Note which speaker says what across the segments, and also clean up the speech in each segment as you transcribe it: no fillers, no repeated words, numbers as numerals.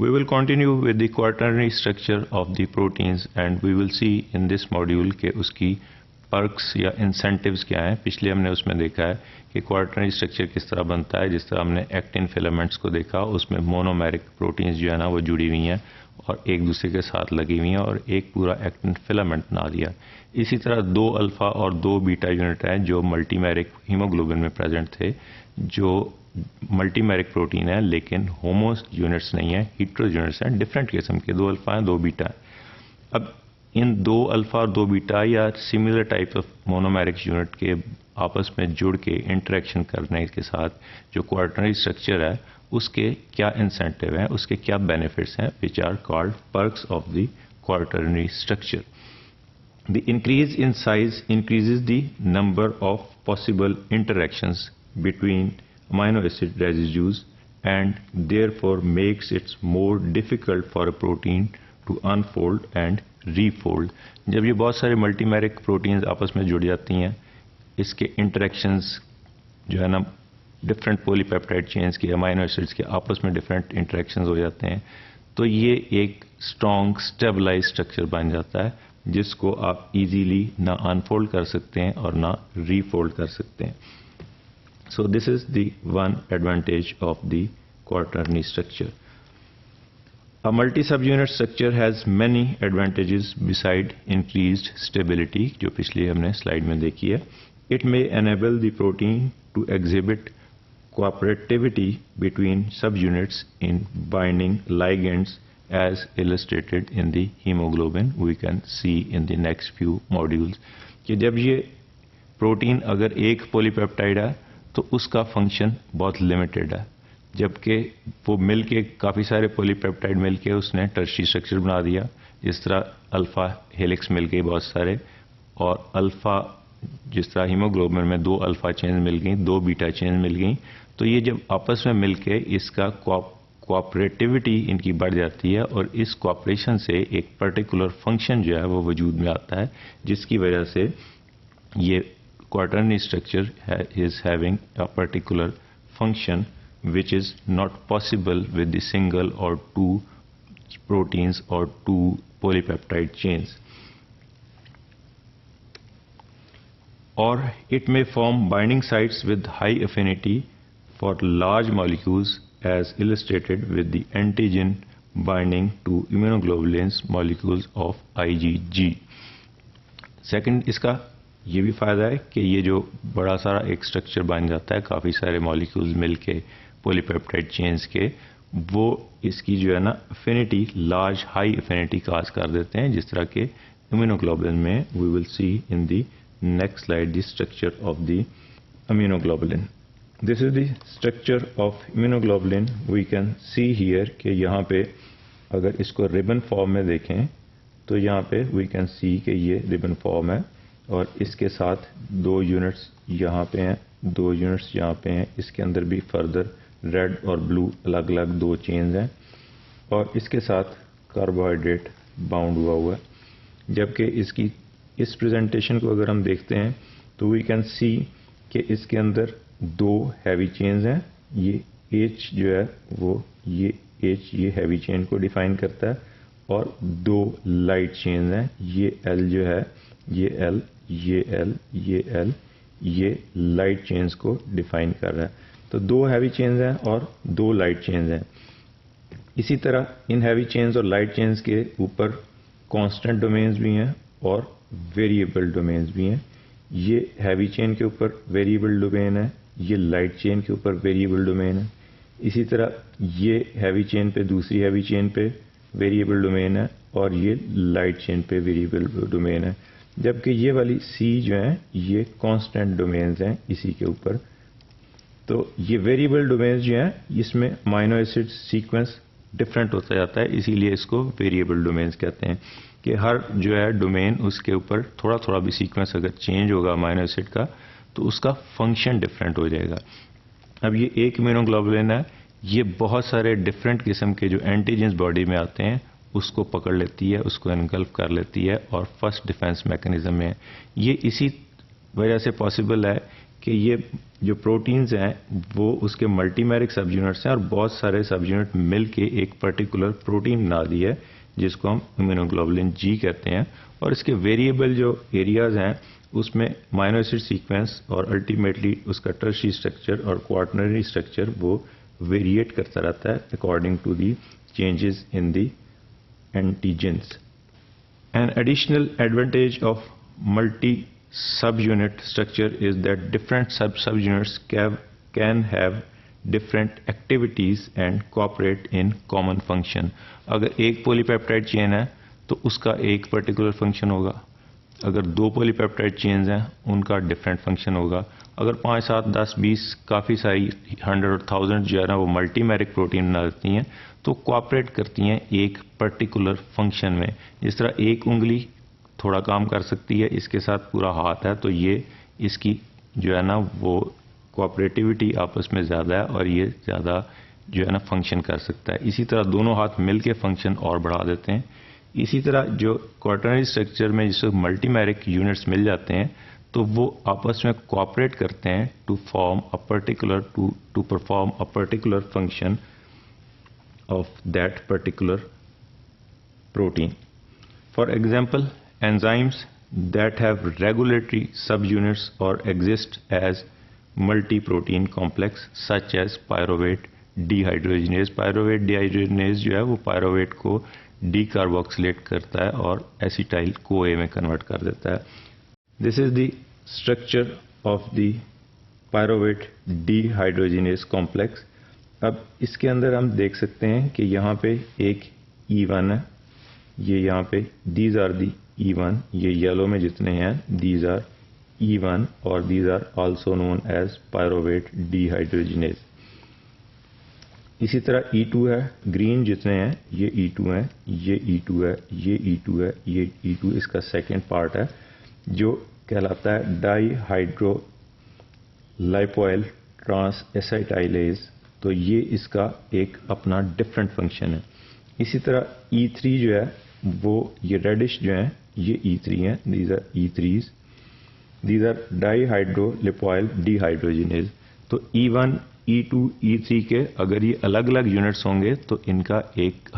Speaker 1: We will continue with the quaternary structure of the proteins and we will see in this module کہ اس کی perks یا incentives کیا ہیں. پچھلے ہم نے اس میں دیکھا ہے کہ quaternary structure کس طرح بنتا ہے. جس طرح ہم نے ایکٹین فیلامنٹس کو دیکھا, اس میں مونومیرک پروٹینز جو ہے نا وہ جڑی ہوئی ہیں اور ایک دوسرے کے ساتھ لگی ہوئی ہیں اور ایک پورا ایکٹین فیلامنٹ بنا دیا. اسی طرح 2 الفا اور 2 بیٹا یونٹ ہیں جو ملٹی میرک ہیموگلوبن میں پریزنٹ تھے, جو ملٹی میرک پروٹین ہے لیکن ہومو یونٹس نہیں ہیں, ہیٹرو یونٹس ہیں, ڈفرینٹ قسم کے 2 الفا ہیں 2 بیٹا ہیں. اب ان 2 الفا اور 2 بیٹا یا سملر ٹائپ آف مونومیرک یونٹ کے آپس میں جڑ کے انٹریکشن کرنے کے ساتھ جو کوارٹرنری اسٹرکچر ہے اس کے کیا انسینٹیو ہیں, اس کے کیا بینیفٹس ہیں, which are called perks of the quaternary structure. The increase in size increases the number of possible interactions between amino acid residues and therefore makes it more difficult for a protein to unfold and refold. جب یہ بہت سارے multi میرک proteins آپس میں جڑ جاتی ہیں, اس کے انٹریکشنز جو ہے نا ڈفرینٹ پولی پیپٹائڈ چینز کے امائنو ایسڈس کے آپس میں ڈفرینٹ انٹریکشنز ہو جاتے ہیں, تو یہ ایک اسٹرانگ اسٹیبلائز اسٹرکچر بن جاتا ہے جس کو آپ ایزیلی نہ انفولڈ کر سکتے ہیں اور نہ ری فولڈ کر سکتے ہیں. So this is the one advantage of the quaternary structure. A multi-subunit structure has many advantages beside increased stability, جو پچھلی ہم نے سلائیڈ میں دیکھی ہے. It may enable the protein to exhibit cooperativity between subunits in binding ligands as illustrated in the hemoglobin. We can see in the next few modules کہ جب یہ پروٹین اگر ایک پولی پیپٹائڈ ہے تو اس کا فنکشن بہت لمیٹڈ ہے, جبکہ وہ مل کے کافی سارے پولی پیپٹائڈ مل کے اس نے ٹرشری اسٹرکچر بنا دیا. جس طرح الفا ہیلکس مل گئی بہت سارے, اور الفا جس طرح ہیموگلوبن میں 2 الفا چینز مل گئیں, 2 بیٹا چینز مل گئیں, تو یہ جب آپس میں مل کے اس کا کوآپریٹیوٹی ان کی بڑھ جاتی ہے اور اس کوآپریشن سے ایک پرٹیکولر فنکشن جو ہے وہ وجود میں آتا ہے, جس کی وجہ سے یہ quaternary structure is having a particular function which is not possible with the single or 2 proteins or 2 polypeptide chains. Or it may form binding sites with high affinity for large molecules as illustrated with the antigen binding to immunoglobulins molecules of IgG. Second, اس کا یہ بھی فائدہ ہے کہ یہ جو بڑا سارا ایک اسٹرکچر بن جاتا ہے کافی سارے مالیکولز مل کے پولی پیپٹائڈ چینز کے, وہ اس کی جو ہے نا affinity large high affinity cause کر دیتے ہیں, جس طرح کہ امیونوگلوبولن میں we will see in the next slide the structure of the immunoglobulin. This is the structure of immunoglobulin. We can see here کہ یہاں پہ اگر اس کو ریبن فارم میں دیکھیں تو یہاں پہ وی کین سی کہ یہ ریبن فارم ہے اور اس کے ساتھ 2 یونٹس یہاں پہ ہیں, 2 یونٹس یہاں پہ ہیں, اس کے اندر بھی فردر ریڈ اور بلو الگ الگ 2 چینز ہیں اور اس کے ساتھ کاربوہائیڈریٹ باؤنڈ ہوا ہے. جبکہ اس کی اس پریزنٹیشن کو اگر ہم دیکھتے ہیں تو وی کین سی کہ اس کے اندر 2 ہیوی چینز ہیں. یہ ایچ جو ہے وہ یہ ایچ یہ ہیوی چین کو ڈیفائن کرتا ہے اور 2 لائٹ چینز ہیں. یہ ایل جو ہے یہ ایل یہ ایل یہ ایل یہ لائٹ چینز کو ڈیفائن کر رہا ہے. تو 2 ہیوی چینز ہیں اور 2 لائٹ چینز ہیں. اسی طرح ان ہیوی چینز اور لائٹ چینز کے اوپر کانسٹنٹ ڈومینز بھی ہیں اور ویریبل ڈومینز بھی ہیں. یہ ہیوی چین کے اوپر ویریبل ڈومین ہے, یہ لائٹ چین کے اوپر ویریبل ڈومین ہے. اسی طرح یہ ہیوی چین پہ دوسری ہیوی چین پہ ویریبل ڈومین ہے اور یہ لائٹ چین پہ ویریبل ڈومین ہے. جبکہ یہ والی سی جو ہیں یہ کانسٹنٹ ڈومینز ہیں اسی کے اوپر. تو یہ ویریبل ڈومینز جو ہیں اس میں امائنو ایسڈ سیکوینس ڈفرینٹ ہوتا جاتا ہے, اسی لیے اس کو ویریبل ڈومینز کہتے ہیں کہ ہر جو ہے ڈومین اس کے اوپر تھوڑا تھوڑا بھی سیکوینس اگر چینج ہوگا امائنو ایسڈ کا تو اس کا فنکشن ڈفرینٹ ہو جائے گا. اب یہ ایک امیونوگلوبولن ہے, یہ بہت سارے ڈفرینٹ قسم کے جو اینٹیجنز باڈی میں آتے ہیں اس کو پکڑ لیتی ہے, اس کو انگلف کر لیتی ہے اور فرسٹ ڈیفense میکنزم میں ہے. یہ اسی وجہ سے پاسبل ہے کہ یہ جو پروٹینز ہیں وہ اس کے ملٹی میرک سب یونٹس ہیں اور بہت سارے سب یونٹ مل کے ایک پرٹیکولر پروٹین بنا دی ہے جس کو ہم امیونوگلوبولن جی کہتے ہیں. اور اس کے ویریبل جو ایریاز ہیں اس میں امینو ایسڈ سیکوینس اور الٹیمیٹلی اس کا ٹرشری اسٹرکچر اور کوارٹنری اسٹرکچر وہ ویریٹ کرتا رہتا ہے according to the changes in the antigens. An additional advantage of multi-subunit structure is that different subunits can have different activities and cooperate in common function. اگر ایک پولی peptide چین ہے تو اس کا ایک پرٹیکولر فنکشن ہوگا. اگر دو پولی پیپٹائڈ چینز ہیں ان کا ڈفرینٹ فنکشن ہوگا. اگر 5 7 10 20 کافی ساری 100 اور 1000 جو ہے نا وہ ملٹی میرک پروٹین بنا دیتی ہیں تو کوآپریٹ کرتی ہیں ایک پرٹیکولر فنکشن میں. جس طرح ایک انگلی تھوڑا کام کر سکتی ہے اس کے ساتھ پورا ہاتھ ہے تو یہ اس کی جو ہے نا وہ کوآپریٹیوٹی آپس میں زیادہ ہے اور یہ زیادہ جو ہے نا فنکشن کر سکتا ہے. اسی طرح دونوں ہاتھ مل کے فنکشن اور بڑھا دیتے ہیں. اسی طرح جو کوارٹرنری اسٹرکچر میں جس کو ملٹی میرک یونٹس مل جاتے ہیں تو وہ آپس میں کوآپریٹ کرتے ہیں to perform a particular function of that particular protein. For example enzymes that have regulatory subunits or exist as multi-protein complex such as pyruvate dehydrogenase. Pyruvate dehydrogenase جو ہے وہ pyruvate کو decarboxylate کرتا ہے اور acetyl CoA میں convert کر دیتا ہے. This is the structure of the pyruvate dehydrogenase complex. اب اس کے اندر ہم دیکھ سکتے ہیں کہ یہاں پہ ایک E1 ہے, یہ یہاں پہ these are the E1, یہ یلو میں جتنے ہیں these are E1 اور these are also known as pyruvate dehydrogenase. اسی طرح E2 ہے, گرین جتنے ہیں یہ E2 ہیں, یہ E2 ہے, یہ E2 ہے, یہ E2 اس کا سیکنڈ پارٹ ہے جو کہلاتا ہے ڈائی ہائیڈرو لائپوئل ٹرانس ایسائٹائلیز. تو یہ اس کا ایک اپنا ڈفرینٹ فنکشن ہے. اسی طرح E3 جو ہے وہ یہ ریڈش جو ہیں یہ E3 ہیں, these are E3s, these are ڈائیہائیڈرولپوائل ڈیہائیڈروجنیز. تو E1 E2 E3 کے اگر یہ الگ الگ یونٹس ہوں گے تو ان کا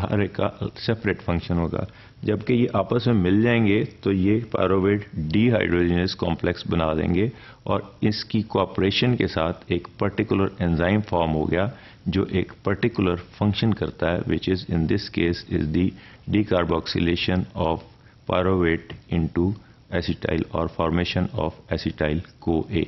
Speaker 1: ہر ایک کا سپریٹ فنکشن ہوگا. جبکہ یہ آپس میں مل جائیں گے تو یہ پائروویٹ ڈی ہائیڈروجنیز کمپلیکس بنا دیں گے اور اس کی کوآپریشن کے ساتھ ایک پرٹیکولر انزائم فارم ہو گیا جو ایک پرٹیکولر فنکشن کرتا ہے which is in this case is the decarboxylation of pyruvate into acetyl or formation of acetyl CoA.